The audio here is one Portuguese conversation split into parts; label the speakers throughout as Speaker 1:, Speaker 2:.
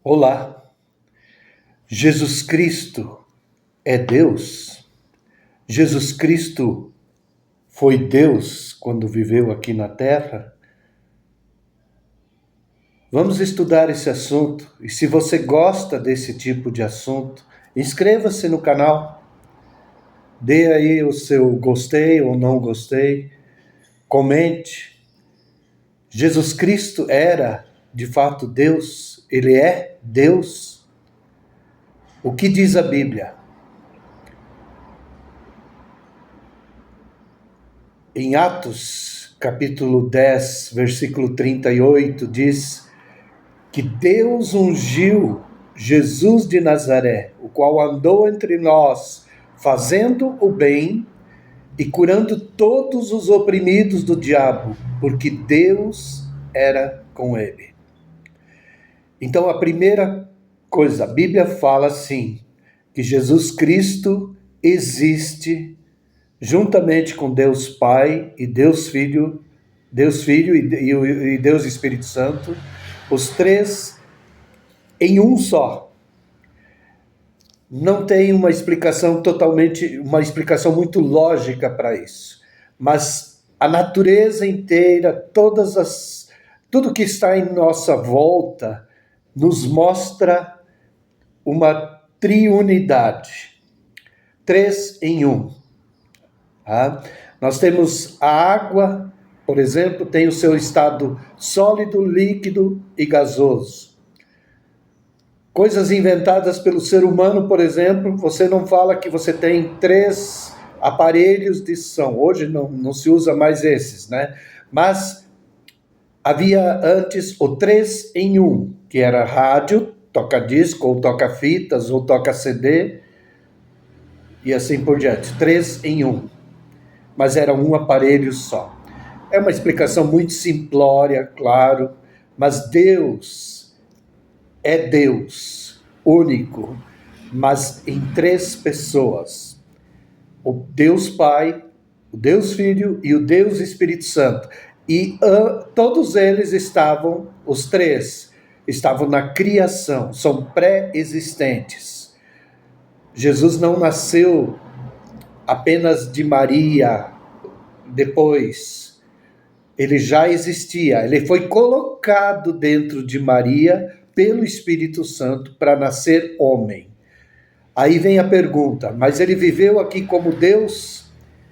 Speaker 1: Olá, Jesus Cristo é Deus? Jesus Cristo foi Deus quando viveu aqui na Terra? Vamos estudar esse assunto e se você gosta desse tipo de assunto, inscreva-se no canal, dê aí o seu gostei ou não gostei, comente. Jesus Cristo era de fato Deus? Ele é Deus? O que diz a Bíblia? Em Atos, capítulo 10, versículo 38, diz que Deus ungiu Jesus de Nazaré, o qual andou entre nós, fazendo o bem e curando todos os oprimidos do diabo, porque Deus era com ele. Então, a primeira coisa, a Bíblia fala assim, que Jesus Cristo existe juntamente com Deus Pai e Deus Filho e Deus Espírito Santo, os três em um só. Não tem uma explicação muito lógica para isso, mas a natureza inteira, tudo que está em nossa volta, nos mostra uma triunidade, três em um. Nós temos a água, por exemplo, tem o seu estado sólido, líquido e gasoso. Coisas inventadas pelo ser humano, por exemplo, você não fala que você tem 3 aparelhos de som. Hoje não se usa mais esses, né? Mas havia antes o 3 em 1, que era rádio, toca-disco, ou toca-fitas, ou toca-CD, e assim por diante. 3 em 1. Mas era um aparelho só. É uma explicação muito simplória, claro, mas Deus é Deus, único, mas em 3 pessoas. O Deus Pai, o Deus Filho e o Deus Espírito Santo. E todos eles os 3, estavam na criação, são pré-existentes. Jesus não nasceu apenas de Maria, depois. Ele já existia, ele foi colocado dentro de Maria pelo Espírito Santo para nascer homem. Aí vem a pergunta, mas ele viveu aqui como Deus?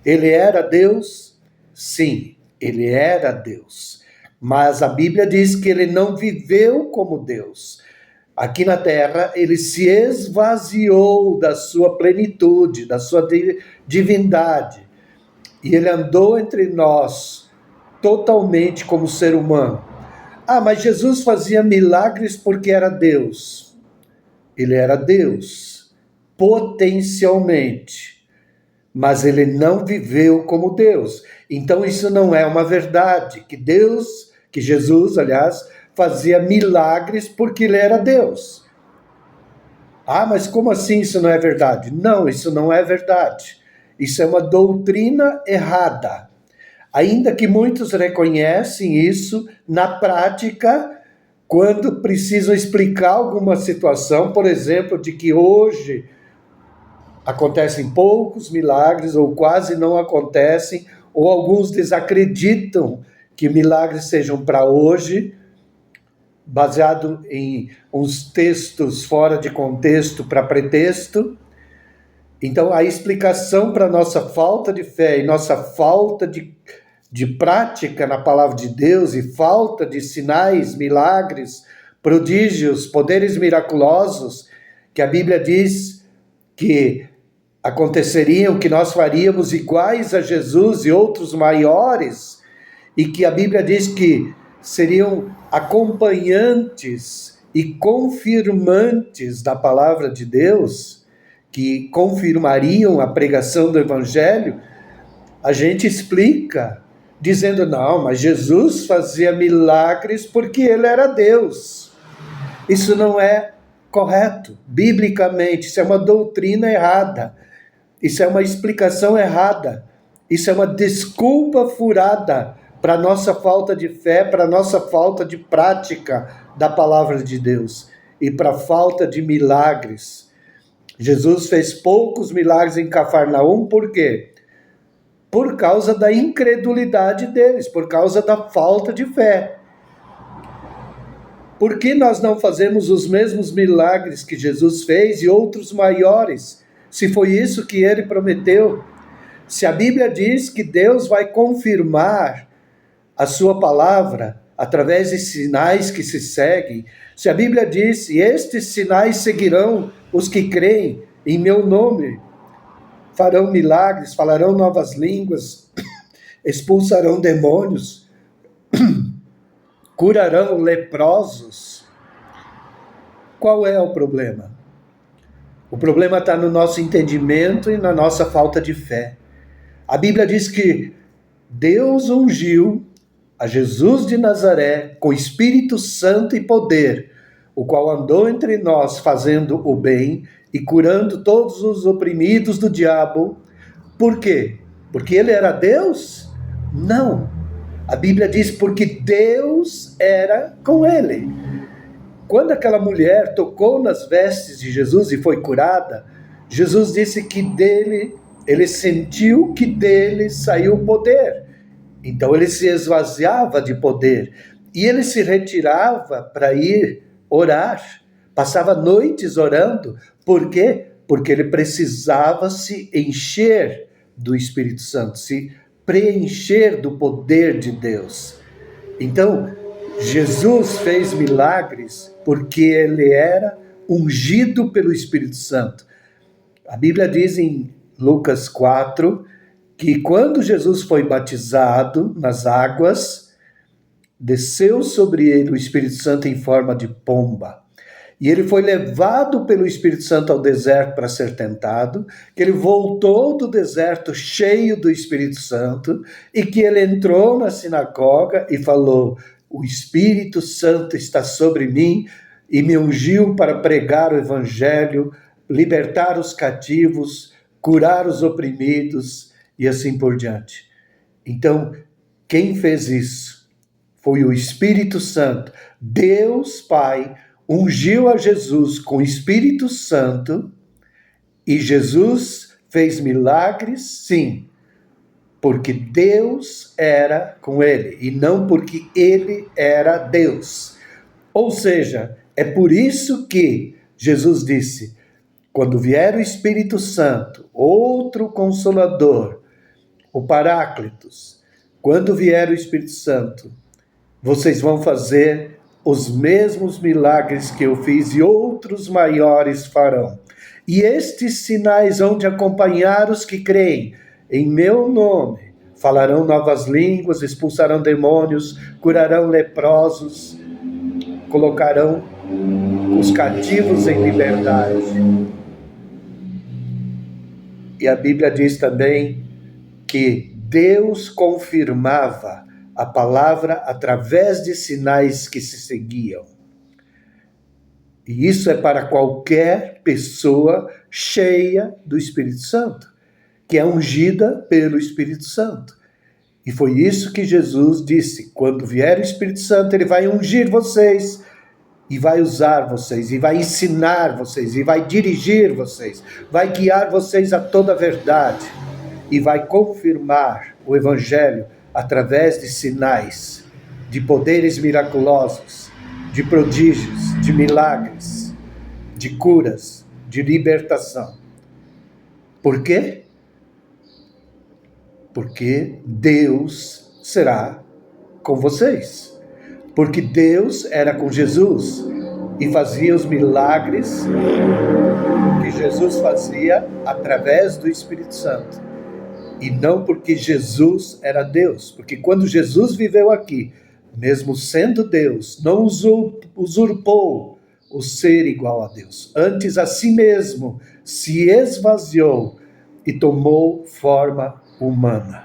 Speaker 1: Ele era Deus? Sim, ele era Deus. Mas a Bíblia diz que ele não viveu como Deus. Aqui na terra, ele se esvaziou da sua plenitude, da sua divindade. E ele andou entre nós totalmente como ser humano. Mas Jesus fazia milagres porque era Deus. Ele era Deus, potencialmente. Mas ele não viveu como Deus. Então isso não é uma verdade, que Jesus, aliás, fazia milagres porque ele era Deus. Mas como assim isso não é verdade? Não, isso não é verdade. Isso é uma doutrina errada. Ainda que muitos reconhecem isso, na prática, quando precisam explicar alguma situação, por exemplo, de que hoje acontecem poucos milagres ou quase não acontecem, ou alguns desacreditam que milagres sejam para hoje, baseado em uns textos fora de contexto para pretexto. Então, a explicação para nossa falta de fé e nossa falta de prática na palavra de Deus e falta de sinais, milagres, prodígios, poderes miraculosos, que a Bíblia diz que aconteceriam, que nós faríamos iguais a Jesus e outros maiores, e que a Bíblia diz que seriam acompanhantes e confirmantes da palavra de Deus, que confirmariam a pregação do Evangelho, a gente explica, dizendo, não, mas Jesus fazia milagres porque ele era Deus. Isso não é correto, biblicamente, isso é uma doutrina errada, isso é uma explicação errada, isso é uma desculpa furada para a nossa falta de fé, para a nossa falta de prática da palavra de Deus. e para a falta de milagres. Jesus fez poucos milagres em Cafarnaum, por quê? Por causa da incredulidade deles, por causa da falta de fé. Por que nós não fazemos os mesmos milagres que Jesus fez e outros maiores, se foi isso que ele prometeu? Se a Bíblia diz que Deus vai confirmar a sua palavra através de sinais que se seguem, se a Bíblia diz, e estes sinais seguirão os que creem em meu nome, farão milagres, falarão novas línguas, expulsarão demônios, curarão leprosos. Qual é o problema? O problema está no nosso entendimento e na nossa falta de fé. A Bíblia diz que Deus ungiu a Jesus de Nazaré com Espírito Santo e poder, o qual andou entre nós fazendo o bem e curando todos os oprimidos do diabo. Por quê? Porque ele era Deus? Não. A Bíblia diz porque Deus era com ele. Quando aquela mulher tocou nas vestes de Jesus e foi curada, Jesus disse que ele sentiu que dele saiu o poder. Então ele se esvaziava de poder e ele se retirava para ir orar. Passava noites orando. Por quê? Porque ele precisava se encher do Espírito Santo, se preencher do poder de Deus. Então, Jesus fez milagres porque ele era ungido pelo Espírito Santo. A Bíblia diz em Lucas 4 que quando Jesus foi batizado nas águas, desceu sobre ele o Espírito Santo em forma de pomba. E ele foi levado pelo Espírito Santo ao deserto para ser tentado, que ele voltou do deserto cheio do Espírito Santo e que ele entrou na sinagoga e falou: o Espírito Santo está sobre mim e me ungiu para pregar o Evangelho, libertar os cativos, curar os oprimidos e assim por diante. Então, quem fez isso foi o Espírito Santo. Deus Pai ungiu a Jesus com o Espírito Santo e Jesus fez milagres, sim, porque Deus era com ele e não porque ele era Deus. Ou seja, é por isso que Jesus disse: quando vier o Espírito Santo, outro Consolador, o Paráclitos, quando vier o Espírito Santo, vocês vão fazer os mesmos milagres que eu fiz e outros maiores farão. E estes sinais hão de acompanhar os que creem em meu nome. Falarão novas línguas, expulsarão demônios, curarão leprosos, colocarão os cativos em liberdade. E a Bíblia diz também que Deus confirmava a palavra através de sinais que se seguiam. E isso é para qualquer pessoa cheia do Espírito Santo, que é ungida pelo Espírito Santo. E foi isso que Jesus disse: quando vier o Espírito Santo, ele vai ungir vocês, e vai usar vocês, e vai ensinar vocês, e vai dirigir vocês, vai guiar vocês a toda a verdade, e vai confirmar o Evangelho através de sinais, de poderes miraculosos, de prodígios, de milagres, de curas, de libertação. Por quê? Porque Deus será com vocês. Porque Deus era com Jesus e fazia os milagres que Jesus fazia através do Espírito Santo. E não porque Jesus era Deus, porque quando Jesus viveu aqui, mesmo sendo Deus, não usurpou o ser igual a Deus. Antes, a si mesmo, se esvaziou e tomou forma humana.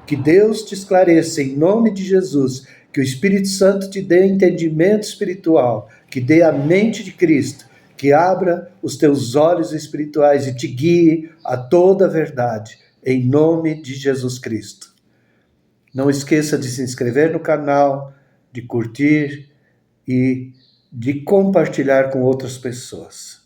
Speaker 1: Que Deus te esclareça em nome de Jesus, que o Espírito Santo te dê entendimento espiritual, que dê a mente de Cristo, que abra os teus olhos espirituais e te guie a toda a verdade. Em nome de Jesus Cristo. Não esqueça de se inscrever no canal, de curtir e de compartilhar com outras pessoas.